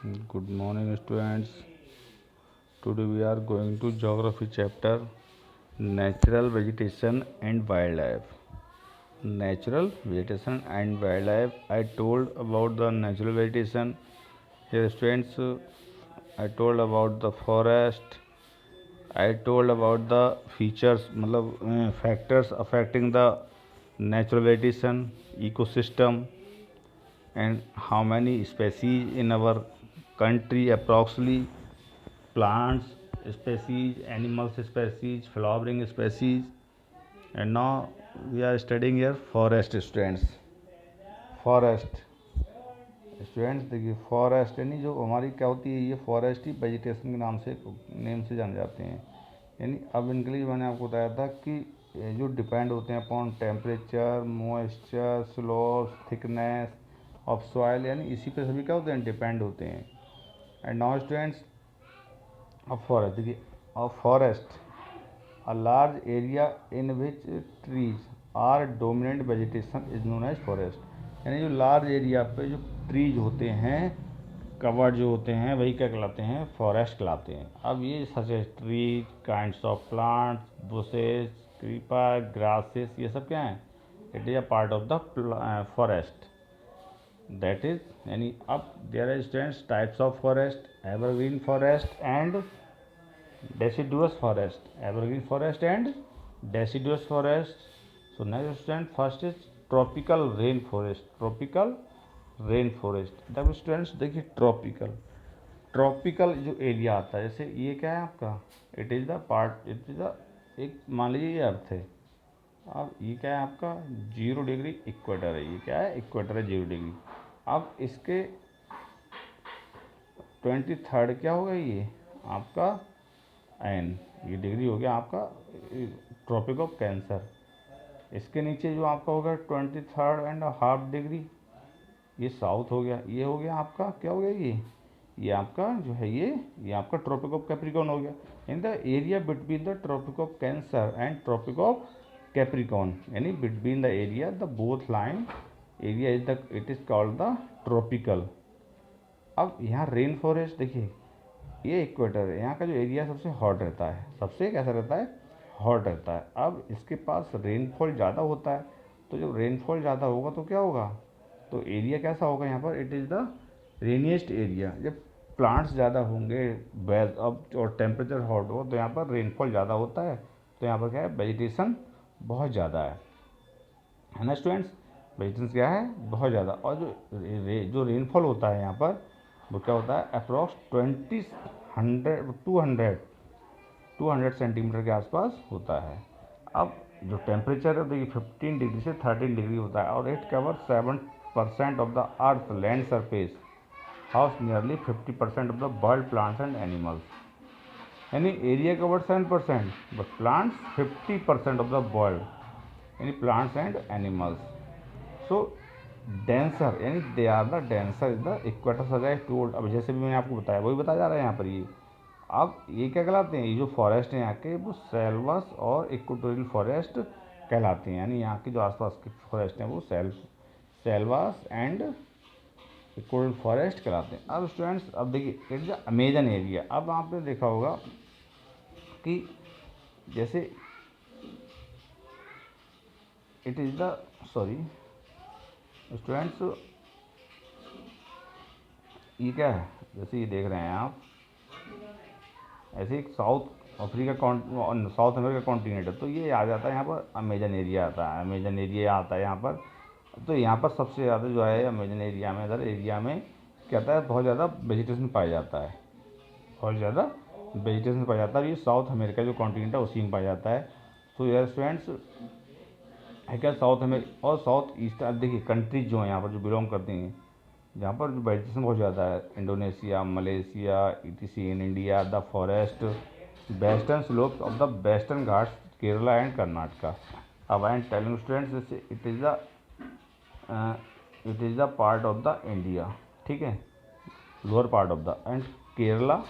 Good morning, students. Today we are going to geography chapter natural vegetation and wildlife. Natural vegetation and wildlife. I told about the natural vegetation. Here, students, I told about the forest. I told about the features, मतलब factors affecting the natural vegetation, ecosystem, and how many species in our country approximately, plants species, animals species, flowering species. And now we are studying here forest, students. Forest students देखिए, forest यानी जो हमारी क्या होती है, ये forest ही vegetation के name से जाने जाते हैं। यानी अब इनके लिए मैंने आपको बताया था कि जो डिपेंड होते हैं upon temperature, moisture, slope, thickness of soil, यानी इसी पे सभी क्या होते हैं, डिपेंड होते हैं। एंड नाउ स्टूडेंट्स, अब फॉरेस्ट देखिए, a forest a large area in which trees are dominant vegetation is known as forest. यानी जो लार्ज एरिया पे जो ट्रीज होते हैं, कवर्ड जो होते हैं, वही क्या कहलाते हैं, फॉरेस्ट कहलाते हैं। अब ये such as trees, kinds of plants, bushes, creeper, grasses, ये सब क्या हैं, it is a part of the forest. That is, यानी अब there are students types of forest, evergreen forest and deciduous forest, evergreen forest and deciduous forest. So next student, first is tropical rainforest. Tropical rainforest, तब students देखिए, tropical जो area आता है, जैसे ये क्या है आपका, it is the part, it is the, एक मान लीजिए ये अर्थ है। अब ये क्या है आपका, 0 डिग्री इक्वेटर है। ये क्या है, इक्वेटर है, 0 डिग्री। अब इसके 23rd क्या होगा, ये आपका एन, ये डिग्री हो गया आपका ट्रॉपिक ऑफ कैंसर। इसके नीचे जो आपका होगा 23.5 डिग्री, ये साउथ हो गया। ये हो गया आपका क्या हो गया, ये आपका जो है, ये आपका ट्रॉपिक ऑफ कैप्रिकॉन हो गया। In the area between the tropic of Cancer and tropic of Capricorn, यानी between the area the both line area is the, it is called the tropical. अब यहाँ रेन फॉरेस्ट देखिए, ये equator है, यहाँ का जो एरिया सबसे हॉट रहता है, सबसे कैसा रहता है, हॉट रहता है। अब इसके पास रेनफॉल ज़्यादा होता है, तो जब रेनफॉल ज़्यादा होगा तो क्या होगा, तो एरिया कैसा होगा यहाँ पर, it is the rainiest area. जब प्लांट्स ज़्यादा होंगे, अब और टेम्परेचर हॉट हो, तो यहाँ पर रेनफॉल ज़्यादा होता है, तो यहाँ पर क्या है, वेजिटेशन बहुत ज़्यादा है ना स्टूडेंट्स। वेजिटेशन क्या है, बहुत ज़्यादा। और जो रेनफॉल होता है यहाँ पर, वो क्या होता है, अप्रॉक्स 200 सेंटीमीटर के आसपास होता है। अब जो टेम्परेचर है, देखिए 15 डिग्री से 13 डिग्री होता है, और it cover 7% of the earth land surface, house nearly 50% of the bird, plants and animals. यानी area cover 7%, but plants 50% of the world, यानी plants and animals. So denser, यानी they are the denser is the equator as I told. अब जैसे भी मैंने आपको बताया, वही बताया जा रहा है यहाँ पर। ये अब ये क्या कहलाते हैं, ये जो फॉरेस्ट हैं यहाँ के, वो सेल्वस और इक्वेटोरियल फॉरेस्ट कहलाते हैं। यानी यहाँ के जो आसपास के फॉरेस्ट हैं, वो सेल्वास एंड इक्वेटोरियल फॉरेस्ट कहलाते हैं। अब स्टूडेंट्स, अब देखिए, it is the Amazon area. अब आपने देखा होगा कि जैसे it is the, sorry students, ये क्या है, जैसे ये देख रहे हैं आप, ऐसे एक साउथ अमेरिका कॉन्टिनेंट है, तो ये आ जाता है यहाँ पर, अमेजन एरिया आता है, अमेजन एरिया आता है यहाँ पर। तो यहाँ पर सबसे ज़्यादा जो है अमेजन एरिया में, इधर एरिया में क्या होता है, बहुत ज़्यादा वेजिटेशन पाया जाता है, बहुत ज़्यादा वेजिटेशन पाया जाता है। ये साउथ अमेरिका जो कॉन्टिनेंट है, उसी में पाया जाता है। तो यार स्टूडेंट्स, है क्या, साउथ अमेरिका और साउथ ईस्ट। अब देखिए कंट्रीज जो हैं यहाँ पर, जो बिलोंग करती हैं, जहाँ पर वेजिटेशन बहुत ज़्यादा है, Indonesia, Malaysia, etc in India, the forest, western slopes of the western Ghats, Kerala and Karnataka. अब आई एम टेलिंग स्टूडेंट्स, जैसे it is the part of the India, ठीक है, lower part of the, and Kerala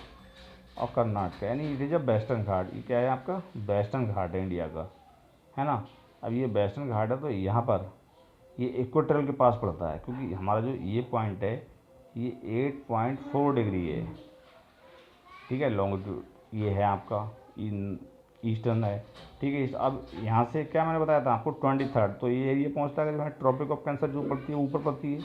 और कर्नाटका, यानी इट इज़ अ वेस्टर्न घाट। ये क्या है आपका, वेस्टर्न घाट है इंडिया का, है ना। अब ये वेस्टर्न घाट है, तो यहाँ पर ये इक्वेटोरियल के पास पड़ता है, क्योंकि हमारा जो ये पॉइंट है, ये 8.4 डिग्री है, ठीक है। लॉन्गिट्यूड ये है आपका ईस्टर्न है, ठीक है। अब यहाँ से क्या मैंने बताया था आपको 23rd, तो ये एरिया पहुँचता है जो ट्रॉपिक ऑफ कैंसर जो पड़ती है ऊपर पड़ती है,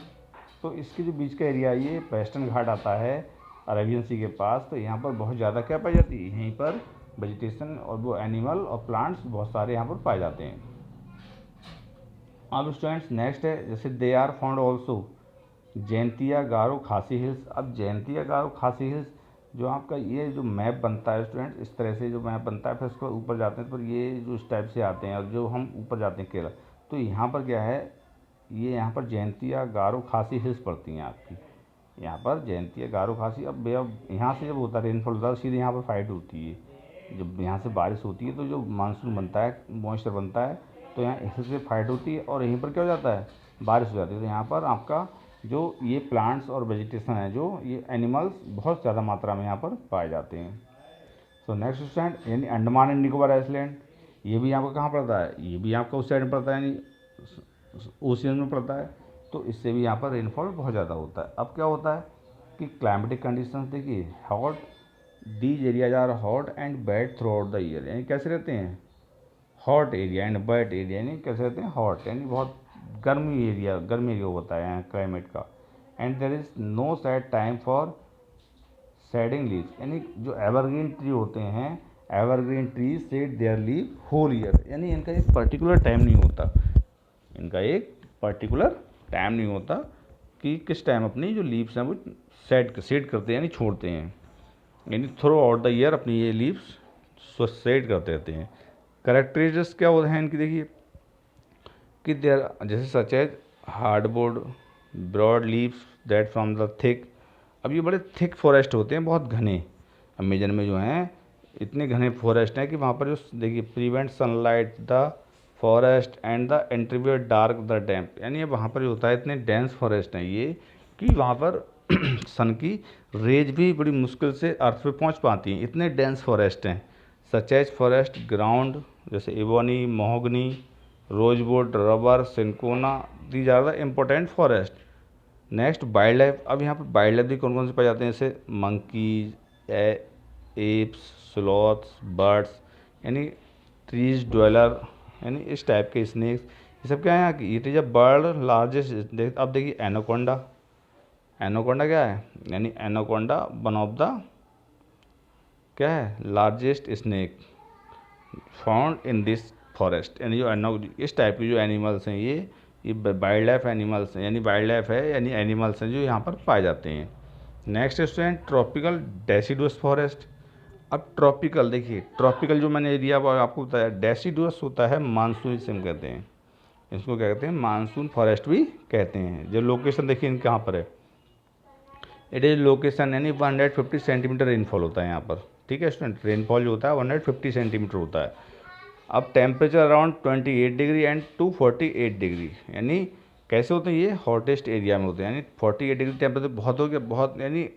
तो इसके जो बीच का एरिया ये वेस्टर्न घाट आता है अरेबियन सी के पास। तो यहाँ पर बहुत ज़्यादा क्या पाई जाती है, यहीं पर वेजिटेशन और वो एनिमल और प्लांट्स बहुत सारे यहाँ पर पाए जाते हैं। अब स्टूडेंट्स नेक्स्ट है, जैसे they are found also Jaintia Garo Khasi Hills. अब जैंतिया गारो खासी हिल्स जो आपका ये जो मैप बनता है स्टूडेंट्स, इस तरह से जो मैप बनता है, फिर उसको ऊपर जाते हैं पर ये जो इस टाइप से आते हैं, और जो हम ऊपर जाते हैं केरला, तो यहाँ पर क्या है, ये यहाँ पर जैंतिया गारो खासी हिल्स पड़ती हैं आपकी, यहाँ पर जयंती है गारो खासी। अब यहाँ से जब होता है रेनफॉल होता है सीधे यहाँ पर फाइट होती है, जब यहाँ से बारिश होती है तो जो मानसून बनता है, मॉइस्चर बनता है, तो यहाँ हिल से फाइट होती है और यहीं पर क्या हो जाता है, बारिश हो जाती है। तो यहाँ पर आपका जो ये प्लांट्स और वेजिटेशन है, जो ये एनिमल्स बहुत ज़्यादा मात्रा में यहाँ पर पाए जाते हैं। सो नेक्स्ट स्टैंड यानी अंडमान एंड निकोबार आइलैंड, ये भी आपका कहाँ पड़ता है, ये भी आपका उस साइड में पड़ता है, यानी ओशियन में पड़ता है। तो इससे भी यहाँ पर रेनफॉल बहुत ज़्यादा होता है। अब क्या होता है कि क्लाइमेटिक कंडीशंस देखिए, hot, these areas are hot and wet throughout the year, यानी कैसे रहते हैं, hot area and wet area, यानी कैसे रहते हैं, हॉट यानी बहुत गर्मी एरिया होता है यहाँ क्लाइमेट का। And there is no set time for shedding leaves, यानी जो एवरग्रीन ट्री होते हैं, evergreen tree shed their leave whole year, यानी इनका एक पर्टिकुलर टाइम नहीं होता, इनका एक पर्टिकुलर टाइम नहीं होता कि किस टाइम अपनी जो लीव्स हैं वो शेड करते हैं, यानी छोड़ते हैं, यानी थ्रू आउट द ईयर अपनी ये लीव्स शेड करते रहते हैं। करेक्टरिस्टिक्स क्या होते हैं इनकी, देखिए कि देर जैसे such as hardwood, broad leaves that from the thick. अब ये बड़े थिक फॉरेस्ट होते हैं, बहुत घने, अमेजन में जो हैं इतने घने फॉरेस्ट हैं कि वहाँ पर जो देखिए prevent sunlight the forest and the interview dark the damp, यानी वहाँ पर जो होता है इतने डेंस फॉरेस्ट हैं ये कि वहाँ पर सन की रेज भी बड़ी मुश्किल से अर्थ पे पहुँच पाती हैं, इतने डेंस फॉरेस्ट हैं। सच एज फॉरेस्ट ग्राउंड जैसे ebony, mahogany, rosewood, rubber, cinchona, these are the important forest. Next wildlife, अब यहाँ पर वाइल्ड लाइफ भी कौन कौन से पाए जाते हैं, जैसे मंकीज, एप्स, स्लॉथ्स, बर्ड्स, यानी ट्रीज ड्वेलर, यानी इस टाइप के स्नेक्स, ये सब क्या है यहाँ की, it is a bird largest. अब देखिए एनाकोंडा, एनाकोंडा क्या है, यानी एनाकोंडा वन ऑफ द क्या है largest snake found in this forest, यानी जो इस टाइप के जो एनिमल्स हैं ये वाइल्ड लाइफ एनिमल्स हैं, यानी वाइल्ड लाइफ है यानी एनिमल्स हैं जो यहाँ पर पाए जाते हैं। Next student tropical deciduous forest. अब ट्रॉपिकल देखिए, ट्रॉपिकल जो मैंने एरिया आपको बताया, डेसिडुअस होता है मानसून, इसे हम कहते हैं, इसको क्या कहते हैं, मानसून फॉरेस्ट भी कहते हैं। जो लोकेशन देखिए इनके कहाँ पर है, इट इज़ लोकेशन, यानी 150 सेंटीमीटर रेनफॉल होता है यहाँ पर, ठीक है स्टूडेंट, रेनफॉल जो होता है 150 सेंटीमीटर होता है। अब temperature around 28 degree and to 48 degree, यानी कैसे होते हैं ये हॉटेस्ट एरिया में होते हैं, यानी 48 डिग्री टेम्परेचर बहुत हो गया, बहुत यानी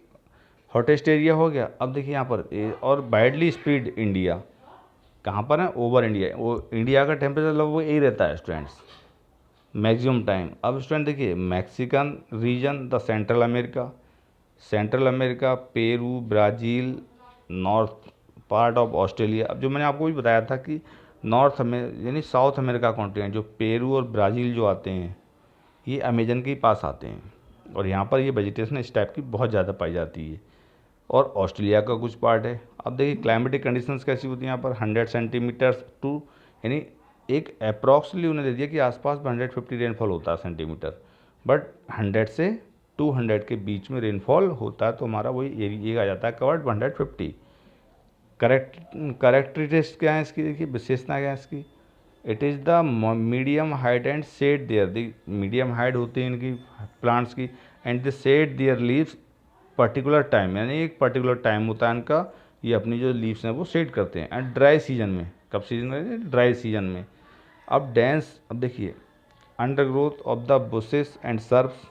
हॉटेस्ट एरिया हो गया। अब देखिए यहाँ पर और वाइडली स्प्रेड इंडिया कहाँ पर है, ओवर इंडिया, वो इंडिया का टेम्परेचर लगभग यही रहता है स्टूडेंट्स मैक्सिमम टाइम। अब स्टूडेंट देखिए Mexican region, the central America, Peru, Brazil, north part of Australia. अब जो मैंने आपको भी बताया था कि नॉर्थ यानी साउथ अमेरिका कॉन्टिनेंट, जो पेरू और ब्राज़ील जो आते हैं ये अमेजन के पास आते हैं, और यहाँ पर ये वेजिटेशन इस टाइप की बहुत ज़्यादा पाई जाती है, और ऑस्ट्रेलिया का कुछ पार्ट है। अब देखिए क्लाइमेटिक कंडीशंस कैसी होती हैं यहाँ पर, 100 सेंटीमीटर्स टू, यानी एक अप्रॉक्सली उन्हें दे दिया कि आसपास 150 रेनफॉल होता है सेंटीमीटर, बट 100 से 200 के बीच में रेनफॉल होता है, तो हमारा वही एरिया आ जाता है कवर्ड 150। करेक्टरिस्टिक्स क्या है इसकी, देखिए विशेषता क्या है इसकी, it is the medium height and shade there, the medium height होती है इनकी प्लांट्स की, and the shade there leaves particular time, यानी एक पर्टिकुलर टाइम होता है इनका, ये अपनी जो लीव्स हैं वो शेड करते हैं। एंड ड्राई सीजन में, कब सीजन में, ड्राई सीजन में। अब डेंस, अब देखिए undergrowth of the bushes and shrubs,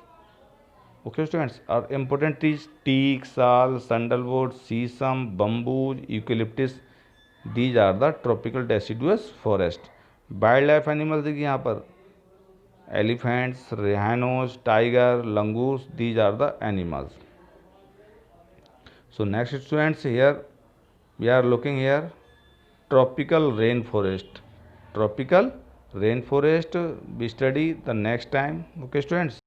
okay students, और important trees teak, sal, sandalwood, sheesham, bamboos, eucalyptus, these are the tropical deciduous forest. Wildlife animals देखिए यहाँ पर elephants, rhinos, tiger, langurs. These are the animals. So next students, here we are looking here tropical rainforest. Tropical rainforest we study the next time. Okay students.